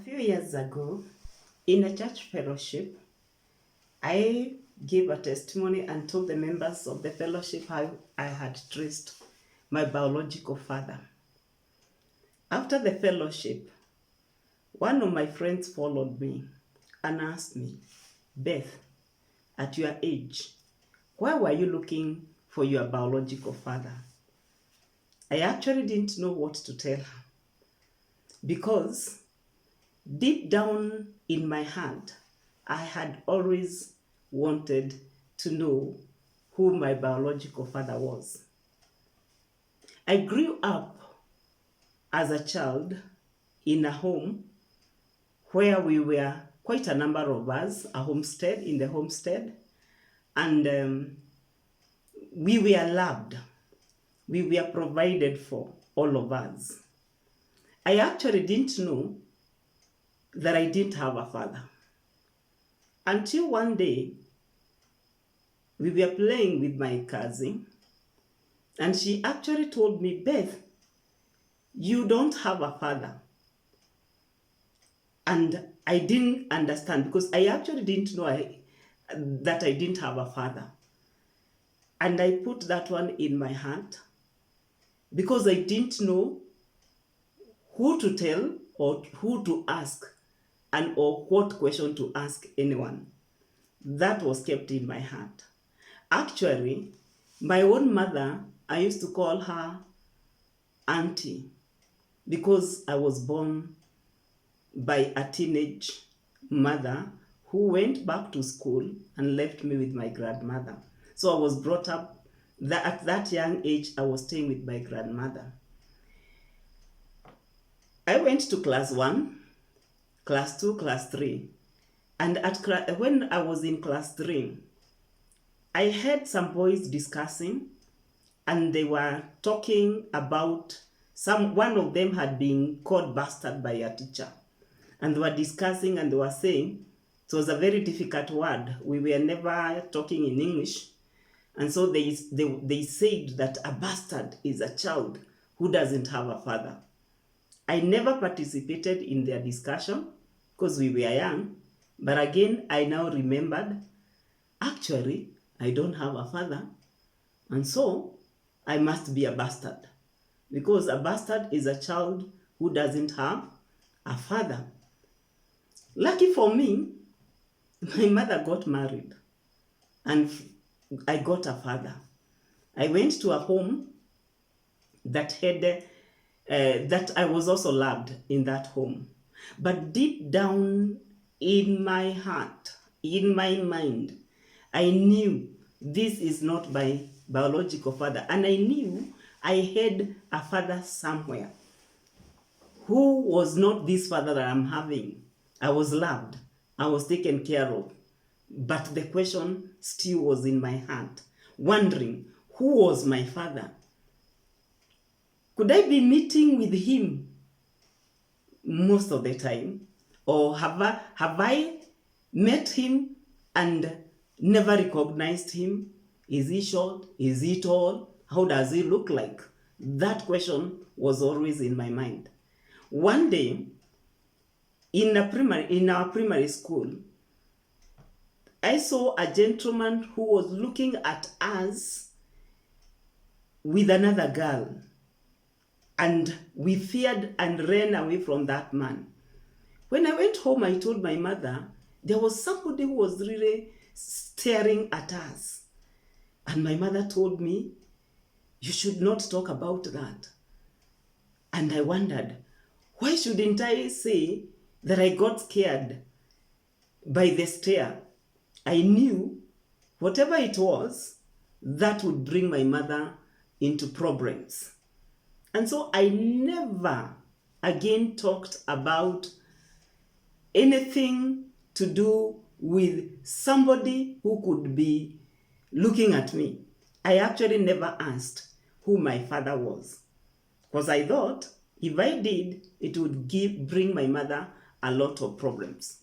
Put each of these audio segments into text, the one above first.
few years ago, in a church fellowship, I gave a testimony and told the members of the fellowship how I had traced my biological father. After the fellowship, one of my friends followed me and asked me, Beth, at your age, why were you looking for your biological father? I actually didn't know what to tell her because deep down in my heart, I had always wanted to know who my biological father was. I grew up as a child in a home where we were quite a number of us, in the homestead, and we were loved. We were provided for, all of us. I actually didn't know that I didn't have a father. Until one day, we were playing with my cousin, and she actually told me, Beth, you don't have a father. And I didn't understand because I actually didn't know that I didn't have a father. And I put that one in my heart because I didn't know who to tell or who to ask or what question to ask anyone. That was kept in my heart. Actually, my own mother, I used to call her auntie because I was born by a teenage mother who went back to school and left me with my grandmother. So I was brought up at that young age, I was staying with my grandmother. I went to class 1, class 2, class 3. And when I was in class 3, I heard some boys discussing, and they were talking about one of them had been called bastard by a teacher. And they were discussing and they were saying, it was a very difficult word. We were never talking in English. And so they said that a bastard is a child who doesn't have a father. I never participated in their discussion because we were young. But again, I now remembered, actually, I don't have a father. And so I must be a bastard. Because a bastard is a child who doesn't have a father. Lucky for me, my mother got married and I got a father. I went to a home that had, that I was also loved in that home. But deep down in my heart, in my mind, I knew this is not my biological father. And I knew I had a father somewhere who was not this father that I'm having. I was loved. I was taken care of. But the question still was in my heart, wondering who was my father? Could I be meeting with him most of the time? Or have I met him and never recognized him? Is he short? Is he tall? How does he look like? That question was always in my mind. One day, in our primary school, I saw a gentleman who was looking at us with another girl. And we feared and ran away from that man. When I went home, I told my mother, there was somebody who was really staring at us. And my mother told me, you should not talk about that. And I wondered, why shouldn't I say that I got scared by the stare? I knew whatever it was, that would bring my mother into problems. And so I never again talked about anything to do with somebody who could be looking at me. I actually never asked who my father was, because I thought if I did, it would bring my mother a lot of problems.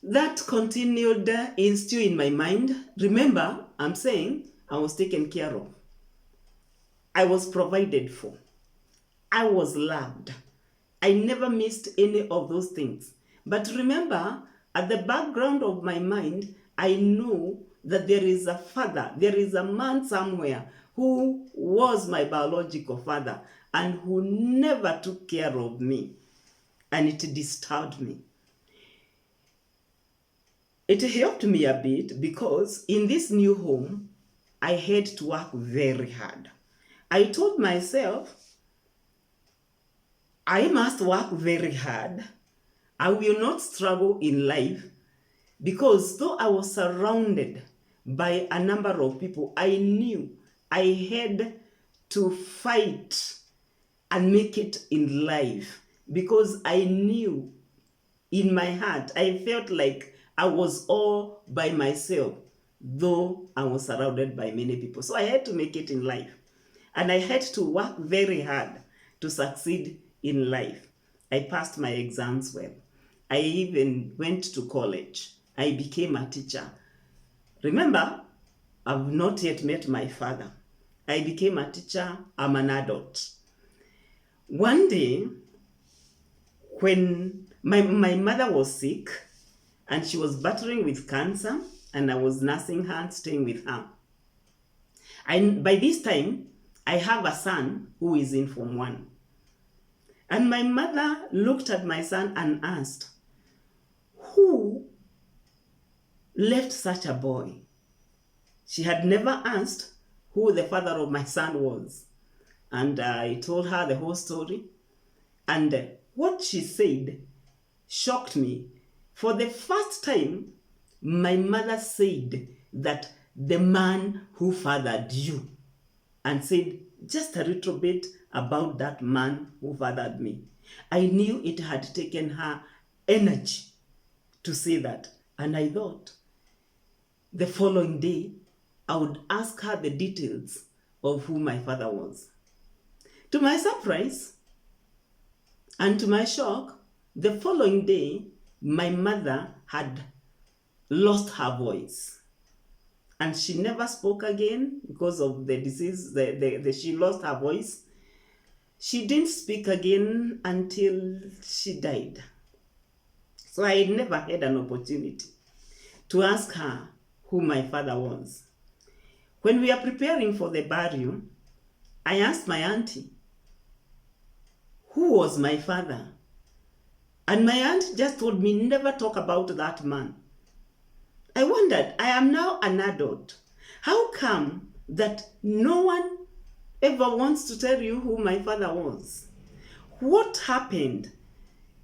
That continued still in my mind. Remember, I'm saying I was taken care of. I was provided for. I was loved. I never missed any of those things. But remember, at the background of my mind, I knew that there is a father, there is a man somewhere who was my biological father and who never took care of me. And it disturbed me. It helped me a bit because in this new home, I had to work very hard. I told myself, I must work very hard. I will not struggle in life because though I was surrounded by a number of people, I knew I had to fight and make it in life because I knew in my heart, I felt like I was all by myself, though I was surrounded by many people. So I had to make it in life. And I had to work very hard to succeed in life. I passed my exams well. I even went to college. I became a teacher. Remember, I've not yet met my father. I became a teacher. I'm an adult. One day, when my mother was sick and she was battling with cancer, and I was nursing her and staying with her. And by this time, I have a son who is in Form 1. And my mother looked at my son and asked, who left such a boy? She had never asked who the father of my son was. And I told her the whole story. And what she said shocked me. For the first time, my mother said that the man who fathered you, and said just a little bit about that man who fathered me. I knew it had taken her energy to say that. And I thought the following day, I would ask her the details of who my father was. To my surprise and to my shock, the following day, my mother had lost her voice. And she never spoke again because of the disease. She lost her voice. She didn't speak again until she died. So I never had an opportunity to ask her who my father was. When we are preparing for the burial, I asked my auntie, who was my father? And my aunt just told me, never talk about that man. I wondered, I am now an adult. How come that no one ever wants to tell you who my father was? What happened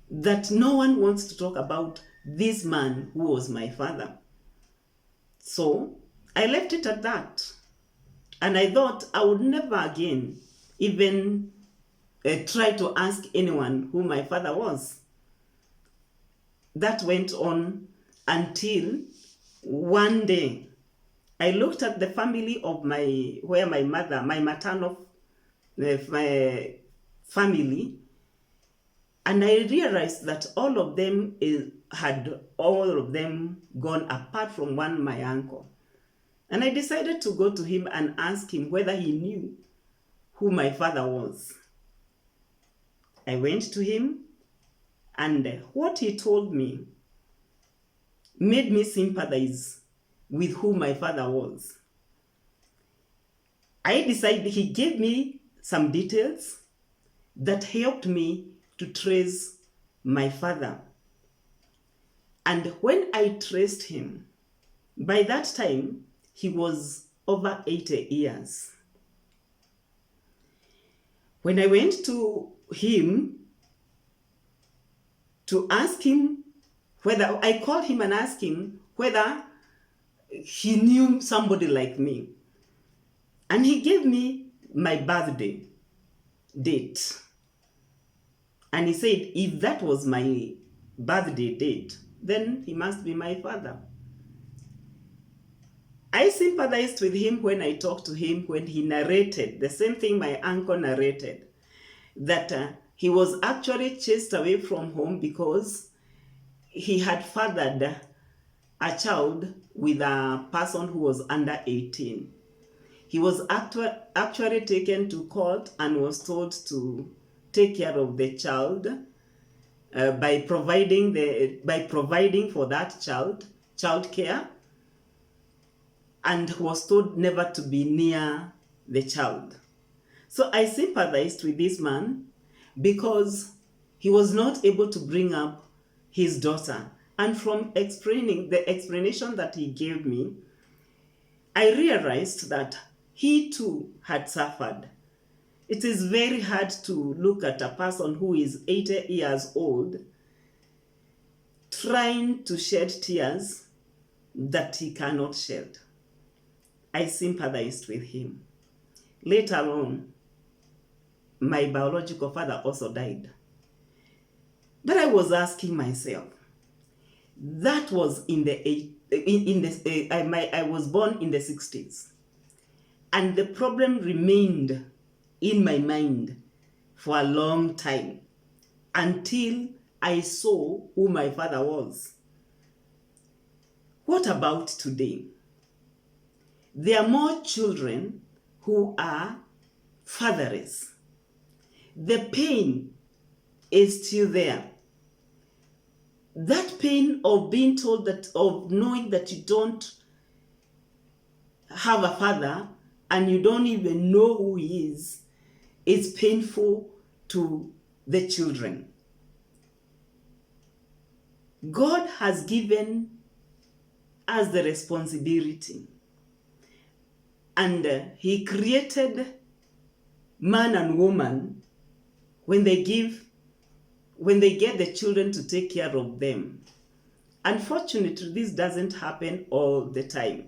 that no one wants to talk about this man who was my father? So I left it at that. And I thought I would never again even try to ask anyone who my father was. That went on until one day I looked at the family of my maternal family, and I realized that all of them had gone apart from one, my uncle. And I decided to go to him and ask him whether he knew who my father was. I went to him, and what he told me made me sympathize with who my father was. I decided, he gave me some details that helped me to trace my father. And when I traced him, by that time, he was over 80 years. When I went to him to ask him whether, I called him and asked him whether he knew somebody like me. And he gave me my birthday date. And he said, if that was my birthday date, then he must be my father. I sympathized with him when I talked to him, when he narrated the same thing my uncle narrated, that he was actually chased away from home because he had fathered a child with a person who was under 18. He was actually taken to court and was told to take care of the child by providing for that child care, and was told never to be near the child. So I sympathized with this man because he was not able to bring up his daughter. And from explaining the explanation that he gave me, I realized that he too had suffered. It is very hard to look at a person who is 80 years old trying to shed tears that he cannot shed. I sympathized with him. Later on, my biological father also died. But I was asking myself, that was I was born in the 60s. And the problem remained in my mind for a long time until I saw who my father was. What about today? There are more children who are fatherless. The pain is still there. That pain of being told that, of knowing that you don't have a father and you don't even know who he is painful to the children. God has given us the responsibility, and he created man and woman when they get the children to take care of them. Unfortunately, this doesn't happen all the time.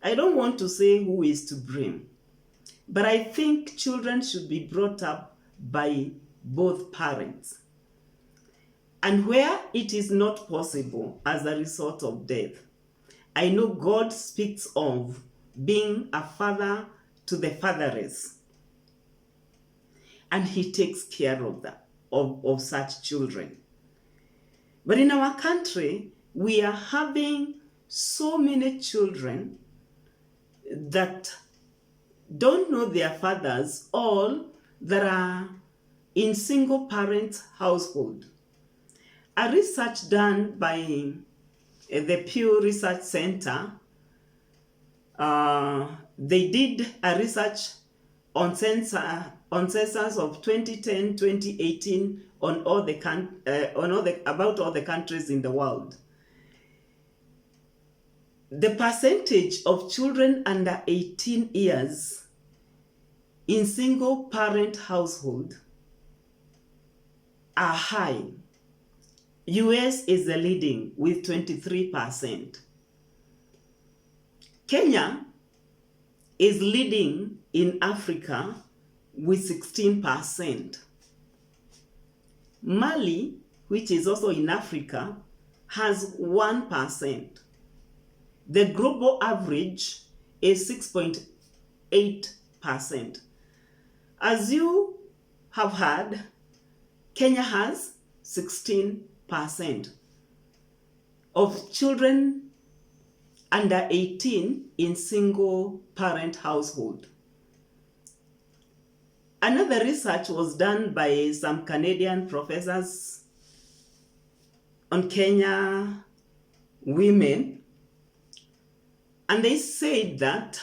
I don't want to say who is to blame, but I think children should be brought up by both parents. And where it is not possible as a result of death, I know God speaks of being a father to the fatherless, and he takes care of that, of such children. But in our country, we are having so many children that don't know their fathers, all that are in single parent household. A research done by the Pew Research Center, they did a research on census of 2010-2018 about all the countries in the world. The percentage of children under 18 years in single parent household are high. US is the leading with 23%. Kenya is leading in Africa with 16%. Mali, which is also in Africa, has 1%. The global average is 6.8%. As you have heard, Kenya has 16% of children under 18 in single parent household. Another research was done by some Canadian professors on Kenya women, and they said that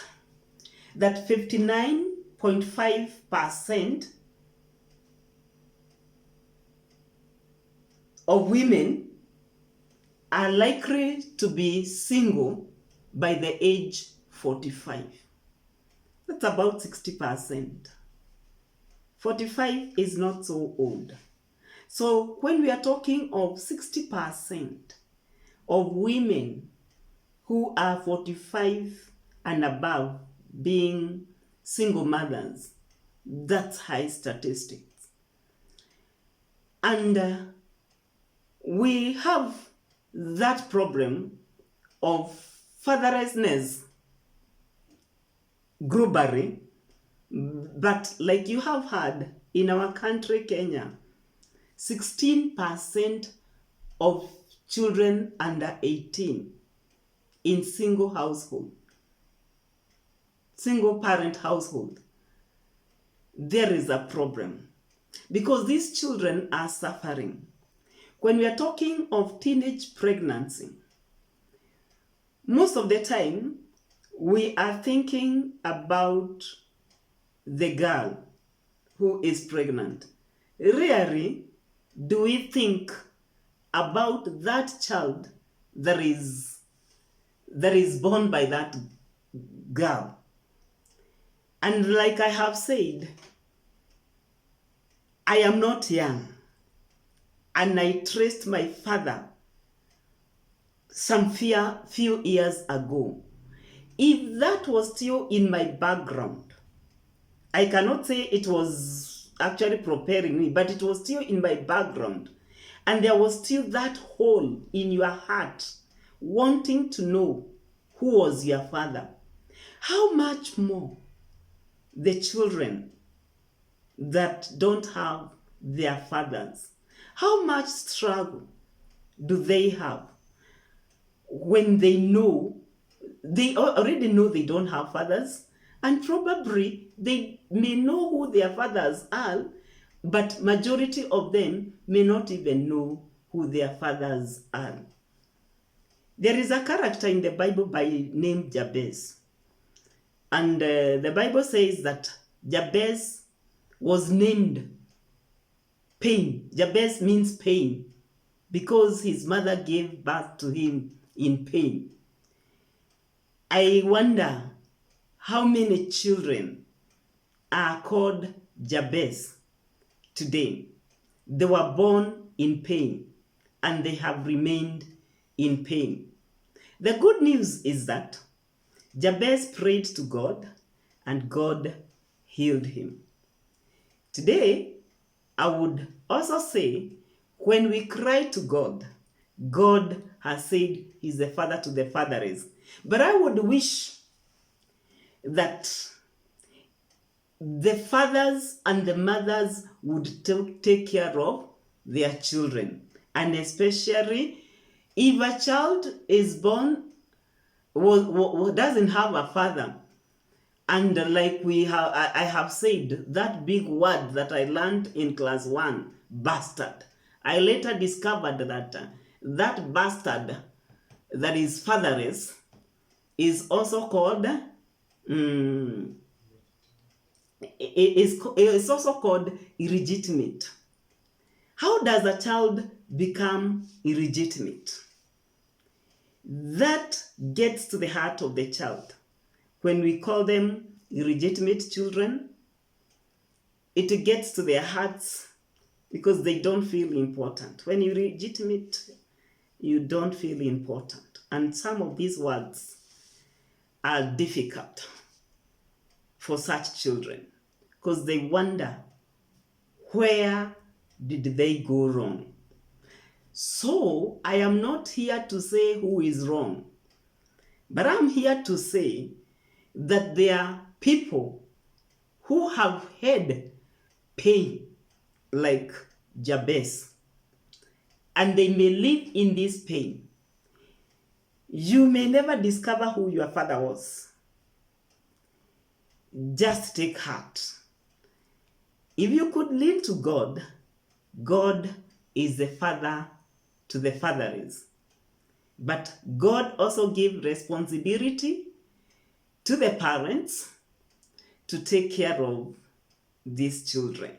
59.5% of women are likely to be single by the age 45. That's about 60%. 45 is not so old. So when we are talking of 60% of women who are 45 and above being single mothers, that's high statistics. And we have that problem of fatherlessness globally, but like you have heard, in our country, Kenya, 16% of children under 18 in single parent household. There is a problem because these children are suffering. When we are talking of teenage pregnancy, most of the time we are thinking about the girl who is pregnant. Rarely do we think about that child that is born by that girl. And like I have said, I am not young, and I traced my father some few years ago. If that was still in my background, I cannot say it was actually preparing me, but it was still in my background. And there was still that hole in your heart wanting to know who was your father. How much more the children that don't have their fathers? How much struggle do they have when they already know they don't have fathers, and probably they may know who their fathers are, but majority of them may not even know who their fathers are. There is a character in the Bible by name Jabez, and the Bible says that Jabez was named pain. Jabez means pain because his mother gave birth to him in pain. I wonder how many children are called Jabez today. They were born in pain and they have remained in pain. The good news is that Jabez prayed to God and God healed him. Today, I would also say, when we cry to God, God has said he's the father to the fatherless. But I would wish that the fathers and the mothers would take care of their children. And especially if a child is born, doesn't have a father. And like I have said, that big word that I learned in class 1, bastard. I later discovered that that bastard that is fatherless is also called is also called illegitimate. How does a child become illegitimate? That gets to the heart of the child. When we call them illegitimate children, it gets to their hearts because they don't feel important. When you're illegitimate, you don't feel important. And some of these words are difficult for such children because they wonder, where did they go wrong? So I am not here to say who is wrong, but I'm here to say that there are people who have had pain like Jabez, and they may live in this pain. You may never discover who your father was. Just take heart. If you could lean to God, God is the father to the fatherless. But God also gave responsibility to the parents to take care of these children.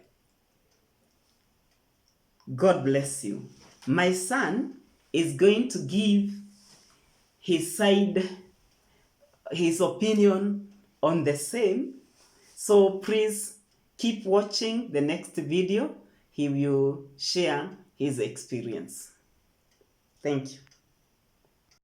God bless you. My son is going to give his side, his opinion on the same. So please keep watching the next video. He will share his experience. Thank you.